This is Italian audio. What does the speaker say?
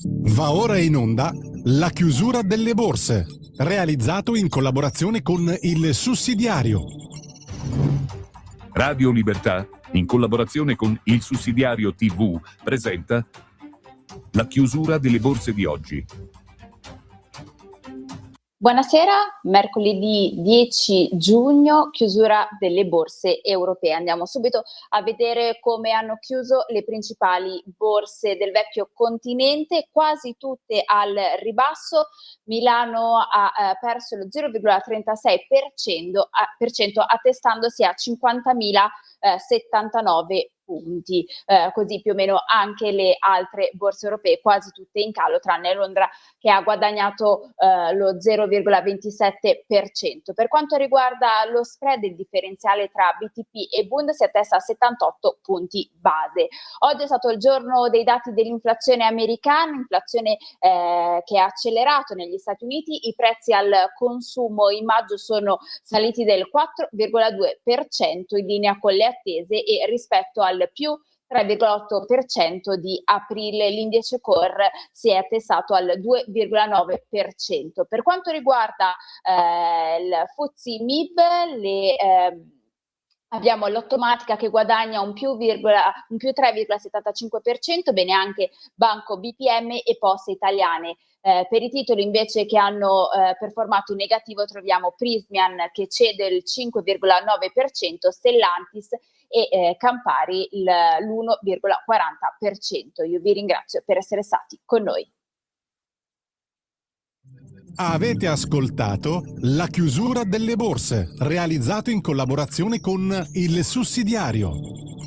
Va ora in onda La chiusura delle borse, realizzato in collaborazione con Il Sussidiario. Radio Libertà, in collaborazione con Il Sussidiario TV, presenta La chiusura delle borse di oggi. Buonasera, mercoledì 10 giugno, chiusura delle borse europee. Andiamo subito a vedere come hanno chiuso le principali borse del vecchio continente, quasi tutte al ribasso. Milano ha perso lo 0,36%, attestandosi a 50.079 punti, così più o meno anche le altre borse europee, quasi tutte in calo, tranne Londra che ha guadagnato lo 0,27%. Per quanto riguarda lo spread, il differenziale tra BTP e Bund si attesta a 78 punti base. Oggi è stato il giorno dei dati dell'inflazione americana, inflazione che ha accelerato negli Stati Uniti. I prezzi al consumo in maggio sono saliti del 4,2% in linea con le attese e rispetto al più 3,8% di aprile. L'indice core si è attestato al 2,9%. Per quanto riguarda il FTSE MIB, abbiamo l'Automatica che guadagna un più 3,75%, bene anche Banco BPM e Poste Italiane. Per i titoli invece che hanno performato in negativo troviamo Prismian che cede il 5,9%, Stellantis e Campari l'1,40%. Io vi ringrazio per essere stati con noi. Avete ascoltato La chiusura delle borse, realizzato in collaborazione con Il Sussidiario.